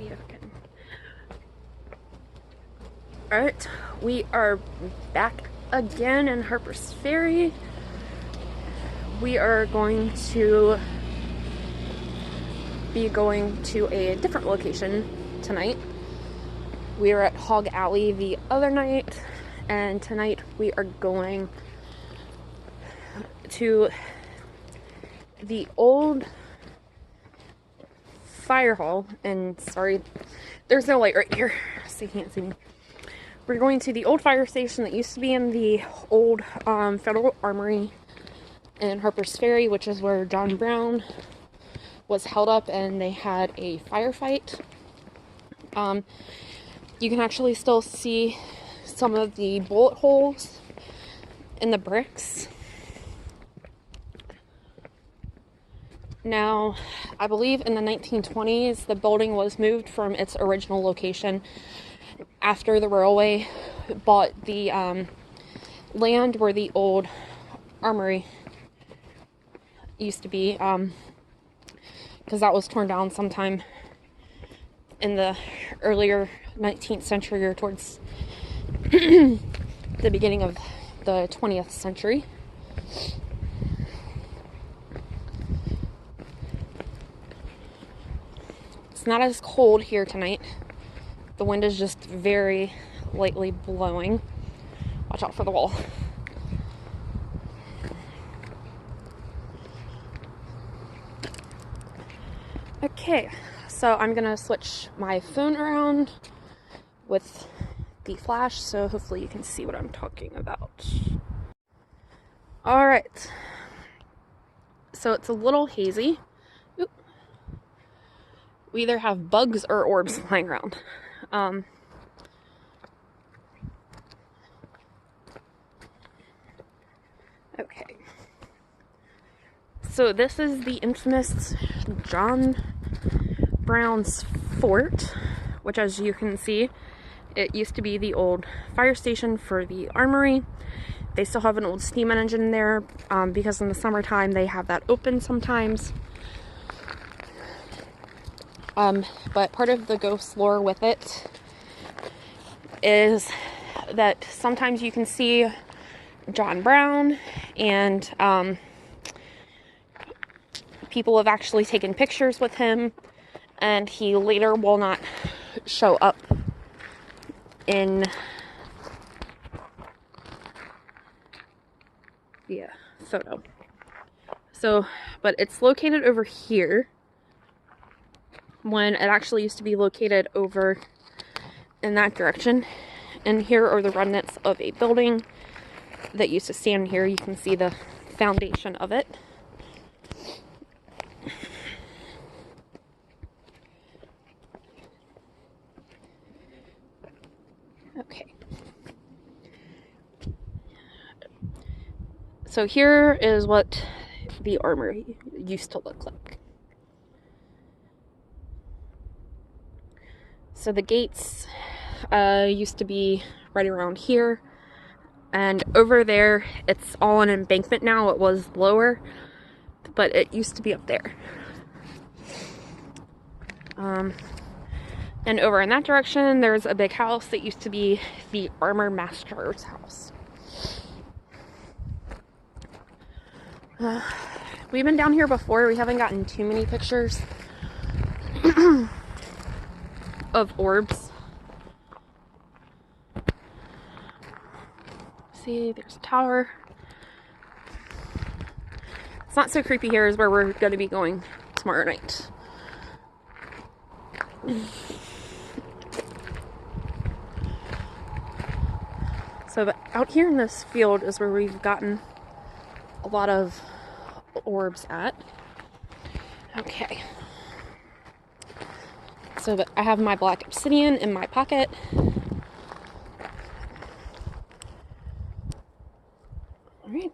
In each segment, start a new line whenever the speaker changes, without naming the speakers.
see if I can. Alright, we are back again in Harpers Ferry. We are going to be going to a different location tonight. We were at Hog Alley the other night, and tonight we are going to the old fire hall. And sorry, there's no light right here, so you can't see me. We're going to the old fire station that used to be in the old Federal Armory in Harpers Ferry, which is where John Brown was held up and they had a firefight. You can actually still see some of the bullet holes in the bricks. Now, I believe in the 1920s, the building was moved from its original location after the railway bought the land where the old armory used to be, because that was torn down sometime in the earlier 19th century or towards the beginning of the 20th century. It's not as cold here tonight. The wind is just very lightly blowing. Watch out for the wall. Okay, so I'm gonna switch my phone around with the flash, so hopefully you can see what I'm talking about. Alright, so it's a little hazy. Oop. We either have bugs or orbs flying around. Okay. So this is the infamous John Brown's Fort, which, as you can see, it used to be the old fire station for the armory. They still have an old steam engine there, because in the summertime they have that open sometimes. But part of the ghost lore with it is that sometimes you can see John Brown, and people have actually taken pictures with him, and he later will not show up in the photo. So, but it's located over here, when it actually used to be located over in that direction. And here are the remnants of a building that used to stand here. You can see the foundation of it. Okay. So here is what the armory used to look like. So the gates used to be right around here, and over there it's all an embankment now. It was lower, but it used to be up there. And over in that direction there's a big house that used to be the armor master's house. We've been down here before. We haven't gotten too many pictures of orbs. See, there's a tower. It's not so creepy here as where we're going to be going tomorrow night. So out here in this field is where we've gotten a lot of orbs at. Okay. So I have my black obsidian in my pocket. Alright.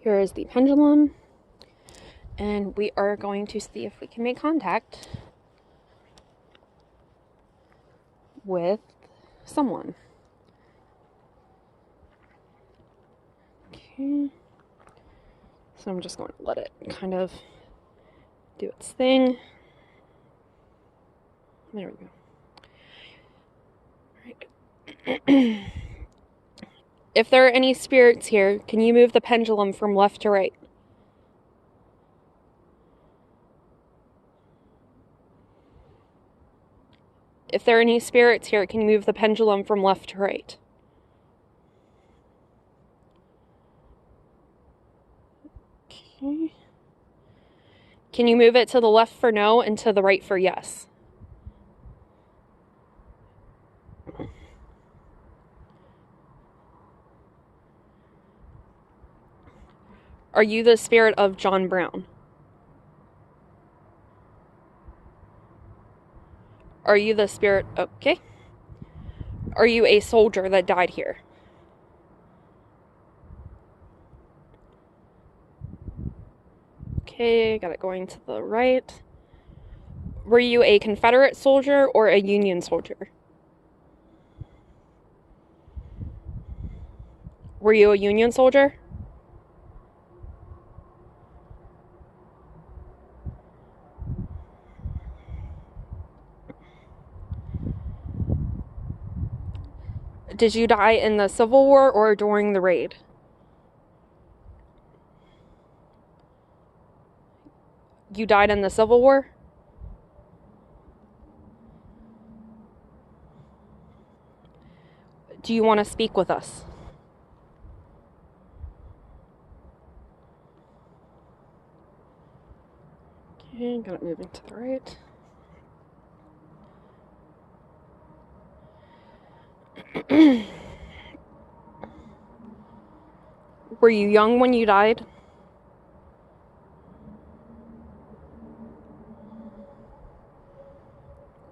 Here is the pendulum. And we are going to see if we can make contact with someone. Okay. So I'm just going to let it kind of do its thing. There we go. Right. If there are any spirits here, can you move the pendulum from left to right? If there are any spirits here, can you move the pendulum from left to right? Okay. Can you move it to the left for no and to the right for yes? Are you the spirit of John Brown? Are you the spirit? Okay. Are you a soldier that died here? Okay, got it going to the right. Were you a Confederate soldier or a Union soldier? Were you a Union soldier? Did you die in the Civil War or during the raid? You died in the Civil War? Do you want to speak with us? Okay, got it moving to the right. Were you young when you died?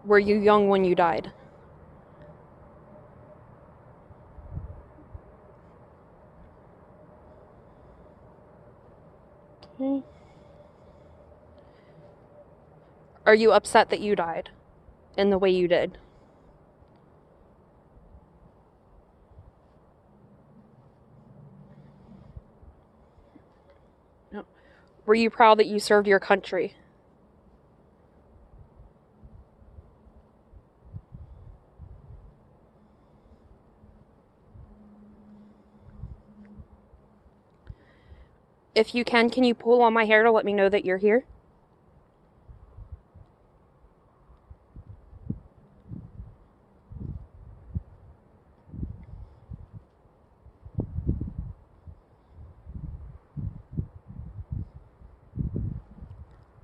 Were you young when you died? Okay. Are you upset that you died in the way you did? No. Were you proud that you served your country? If you can you pull on my hair to let me know that you're here?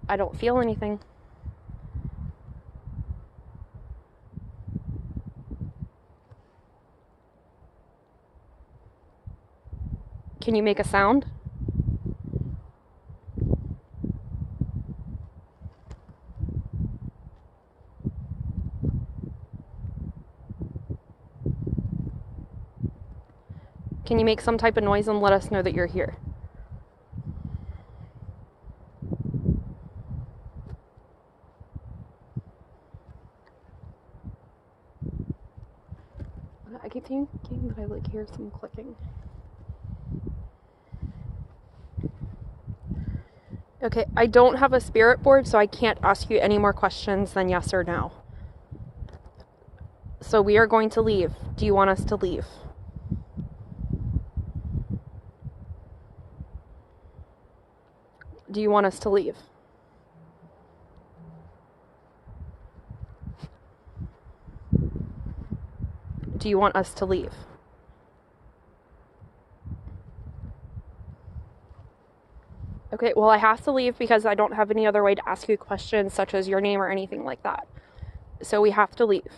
I don't feel anything. Can you make a sound? Can you make some type of noise and let us know that you're here? I keep thinking that I hear some clicking. Okay, I don't have a spirit board, so I can't ask you any more questions than yes or no. So we are going to leave. Do you want us to leave? Do you want us to leave? Do you want us to leave? Okay, well, I have to leave because I don't have any other way to ask you questions such as your name or anything like that. So we have to leave.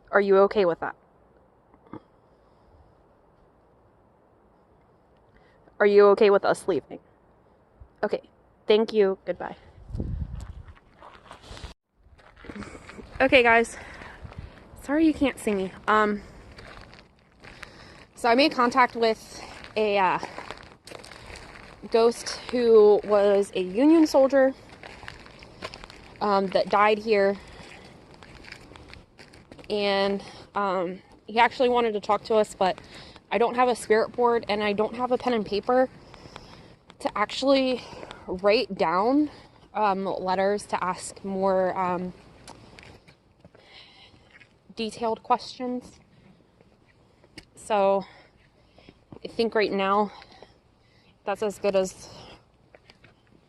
Are you okay with that? Are you okay with us leaving? Okay, thank you. Goodbye. Okay, guys. Sorry you can't see me. So I made contact with a ghost who was a Union soldier that died here, and he actually wanted to talk to us, but I don't have a spirit board and I don't have a pen and paper to actually write down letters to ask more detailed questions. So I think right now that's as good as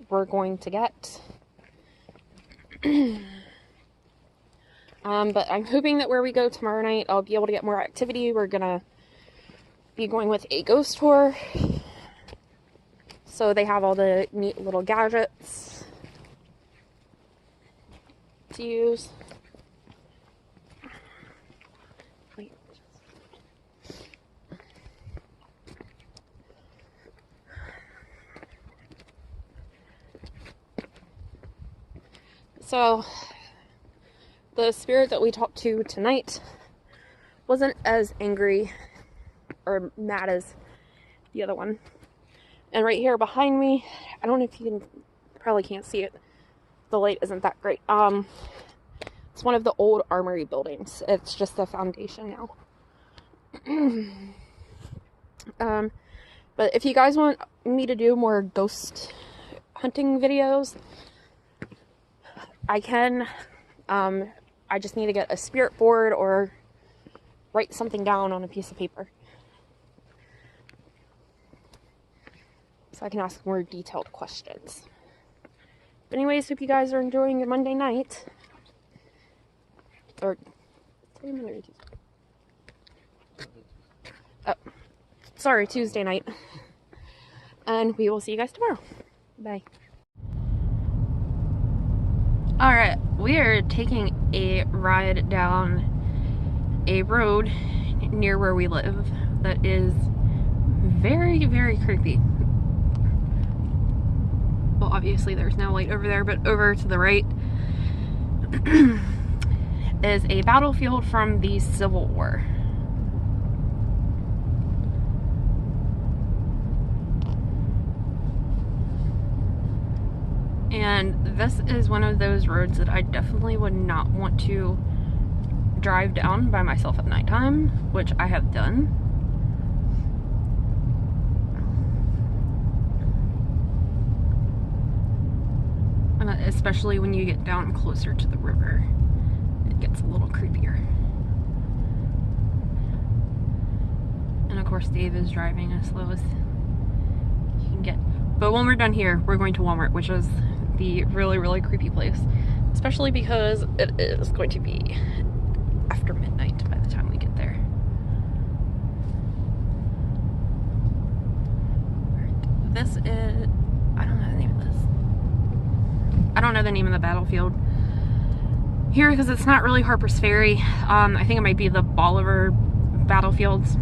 we're going to get. But I'm hoping that where we go tomorrow night, I'll be able to get more activity. We're gonna be going with a ghost tour. So they have all the neat little gadgets to use. Wait. So the spirit that we talked to tonight wasn't as angry or mad as the other one. And right here behind me, I don't know if you can, probably can't see it. The light isn't that great. It's one of the old armory buildings. It's just the foundation now. But if you guys want me to do more ghost hunting videos, I can. I just need to get a spirit board or write something down on a piece of paper, so I can ask more detailed questions. But anyways, hope you guys are enjoying your Monday night. Or, sorry, Tuesday night. And we will see you guys tomorrow. Bye. Alright, we are taking a ride down a road near where we live that is very, very creepy. Well, obviously there's no light over there, but over to the right is a battlefield from the Civil War. And this is one of those roads that I definitely would not want to drive down by myself at nighttime, which I have done. Especially when you get down closer to the river, it gets a little creepier. And of course Dave is driving as slow as he can get. But when we're done here, we're going to Walmart, which is the really, really creepy place. Especially because it is going to be after midnight by the time we get there. This is, I don't know the name of this. I don't know the name of the battlefield here because it's not really Harpers Ferry. I think it might be the Bolivar battlefields.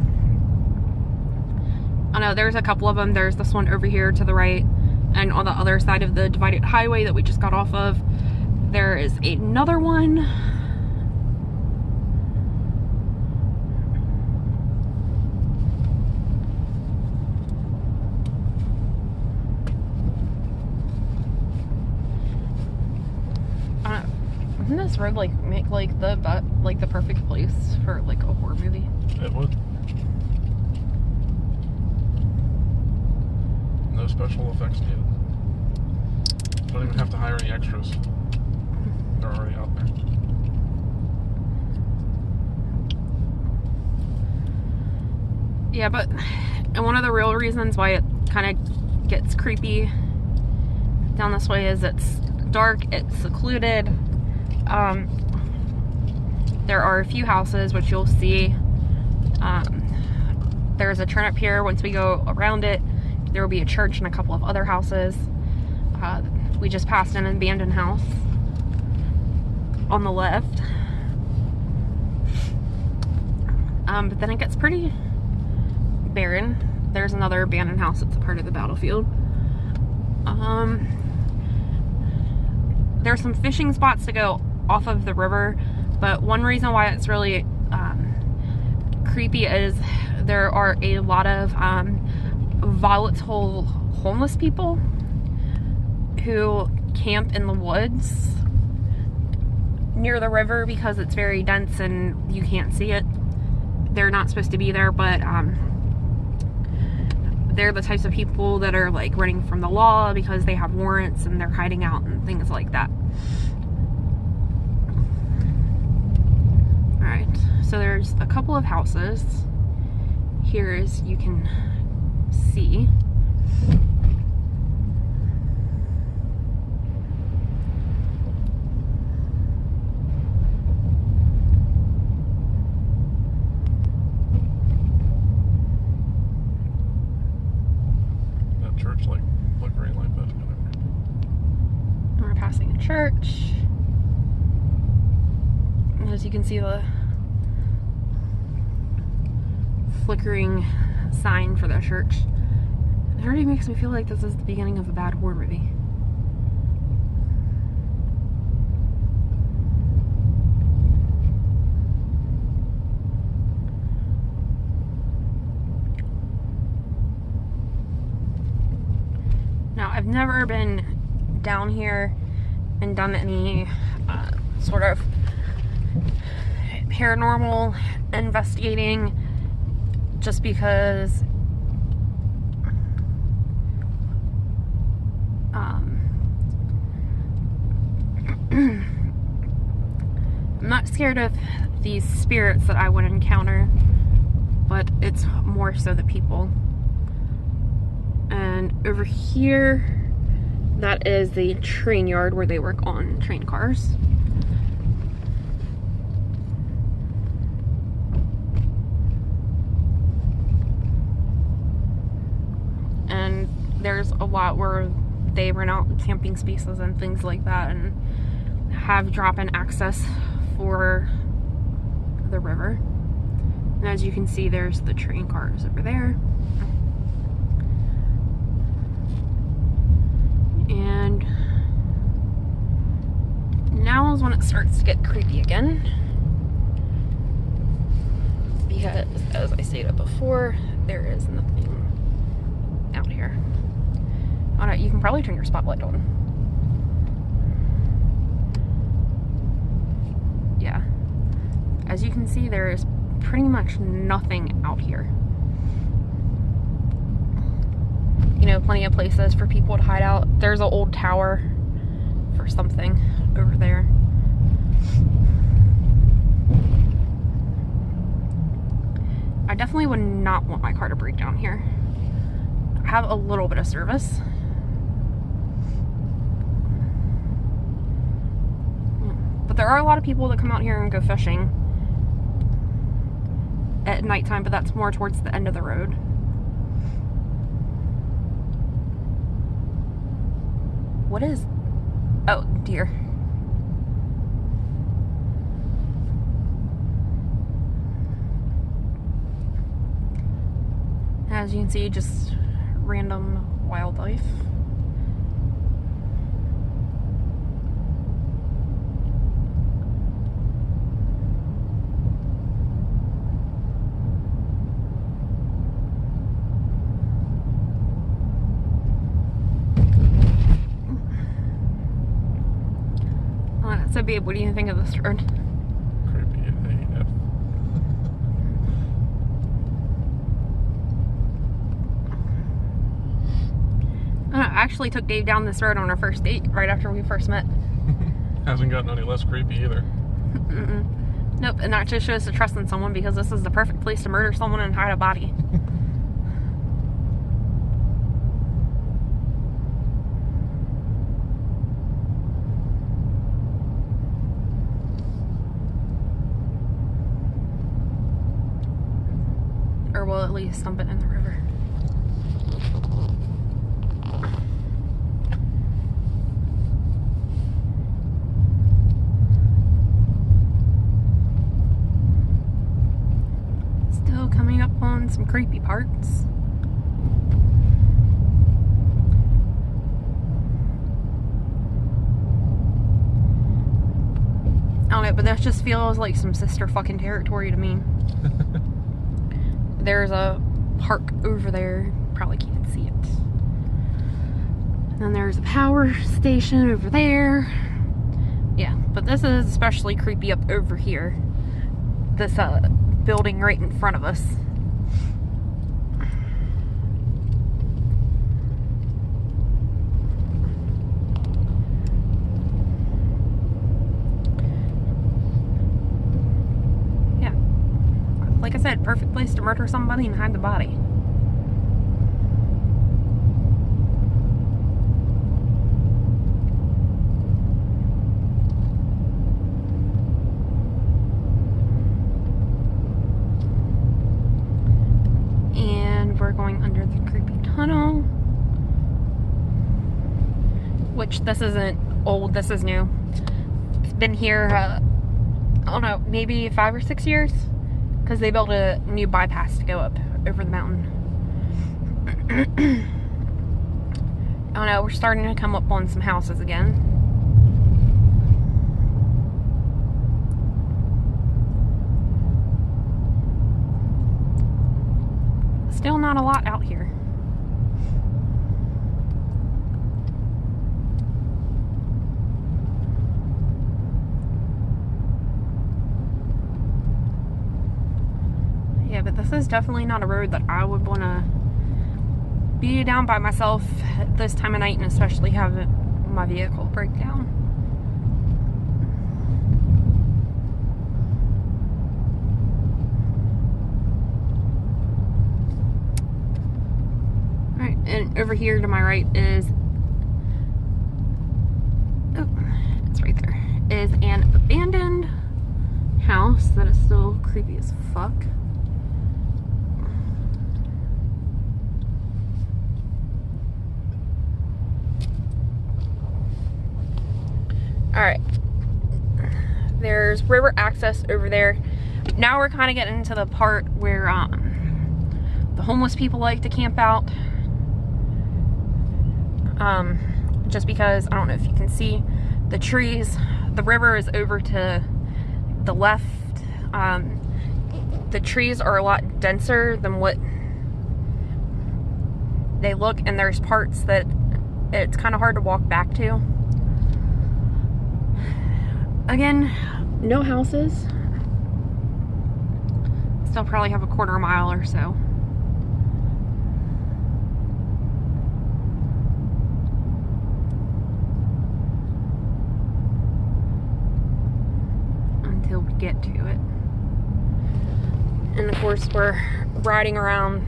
I know there's a couple of them. There's this one over here to the right, and on the other side of the divided highway that we just got off of, there is another one. Wouldn't this road like make like the perfect place for like a horror movie?
It would. No special effects needed. Don't even have to hire any extras. They're already out there.
Yeah, but and one of the real reasons why it kind of gets creepy down this way is it's dark, it's secluded. There are a few houses, which you'll see. There's a turn up here. Once we go around it, there will be a church and a couple of other houses. We just passed an abandoned house on the left. But then it gets pretty barren. There's another abandoned house that's a part of the battlefield. There's some fishing spots to go off of the river, but one reason why it's really creepy is there are a lot of volatile homeless people who camp in the woods near the river because it's very dense and you can't see it. They're not supposed to be there, but they're the types of people that are like running from the law because they have warrants and they're hiding out and things like that. Alright, Alright, so there's a couple of houses here, as you can see.
That church like flickering like that.
We're passing a church. As you can see, the flickering sign for the church. It already makes me feel like this is the beginning of a bad horror movie. Now, I've never been down here and done any sort of paranormal investigating, just because I'm not scared of these spirits that I would encounter, but it's more so the people. And over here, that is the train yard where they work on train cars. And there's a lot where they rent out camping spaces and things like that, and have drop-in access for the river. And as you can see, there's the train cars over there. And now is when it starts to get creepy again, because, as I stated before, there is nothing out here. Alright, you can probably turn your spotlight on. Yeah. As you can see, there is pretty much nothing out here. You know, plenty of places for people to hide out. There's an old tower for something over there. I definitely would not want my car to break down here. I have a little bit of service. But there are a lot of people that come out here and go fishing at nighttime, but that's more towards the end of the road. What is... Oh, deer. As you can see, just random wildlife. So babe, what do you think of this road?
Creepy AF.
I actually took Dave down this road on our first date, right after we first met.
Hasn't gotten any less creepy either.
Nope, and that just shows the trust in someone, because this is the perfect place to murder someone and hide a body. Or we'll at least dump it in the river. Still coming up on some creepy parts. I don't know, but that just feels like some sister fucking territory to me. There's a park over there. Probably can't see it. And then there's a power station over there. Yeah, but this is especially creepy up over here. This building right in front of us. it. Perfect place to murder somebody and hide the body. And we're going under the creepy tunnel. Which, this isn't old, this is new. It's been here, I don't know, maybe 5 or 6 years? Because they built a new bypass to go up over the mountain. I don't know, we're starting to come up on some houses again. Still not a lot out here. Yeah, but this is definitely not a road that I would want to be down by myself at this time of night, and especially have my vehicle break down. Alright, and over here to my right is, oh, it's right there, is an abandoned house that is still creepy as fuck. Alright, there's river access over there. Now we're kind of getting into the part where the homeless people like to camp out. Just because, I don't know if you can see the trees, the river is over to the left. The trees are a lot denser than what they look, and there's parts that it's kind of hard to walk back to. Again, no houses. Still probably have a quarter mile or so. Until we get to it. And of course we're riding around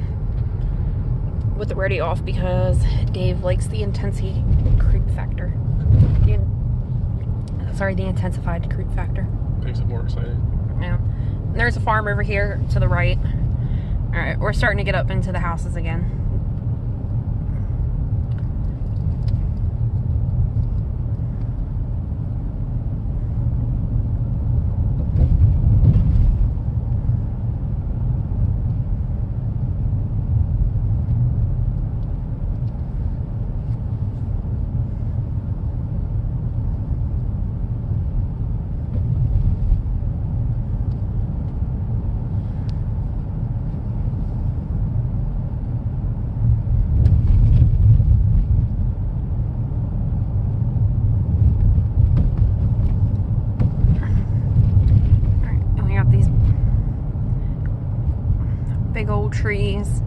with the radio off because Dave likes the intensity creep factor. The intensified creep factor.
Makes it more exciting.
Yeah. And there's a farm over here to the right. Alright, we're starting to get up into the houses again. Big old trees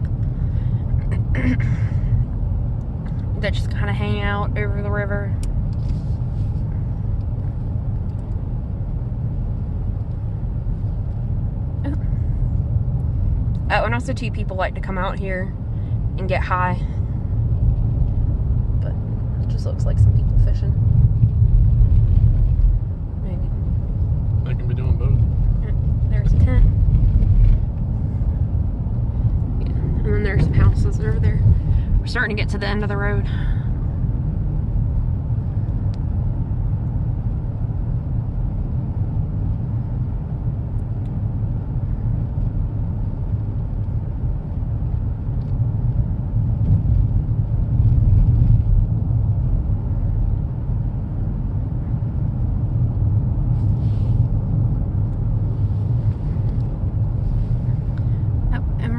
that just kind of hang out over the river. Oh, and also too, people like to come out here and get high, but it just looks like some people fishing. Maybe
They can be doing both.
there's a tent. And then there's some houses over there. We're starting to get to the end of the road.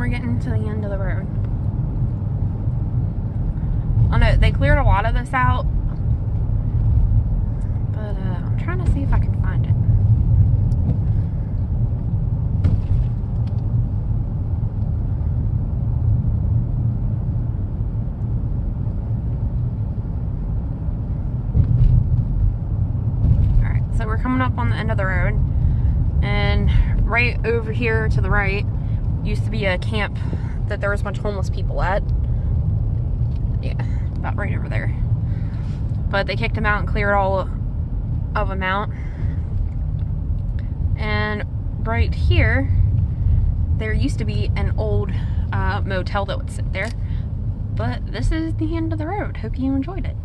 Getting to the end of the road. Oh no, they cleared a lot of this out, but I'm trying to see if I can find it. Alright, so we're coming up on the end of the road, and right over here to the right used to be a camp that there was a bunch of homeless people at. Yeah, about right over there. But they kicked them out and cleared all of them out. And right here, there used to be an old motel that would sit there. But this is the end of the road. Hope you enjoyed it.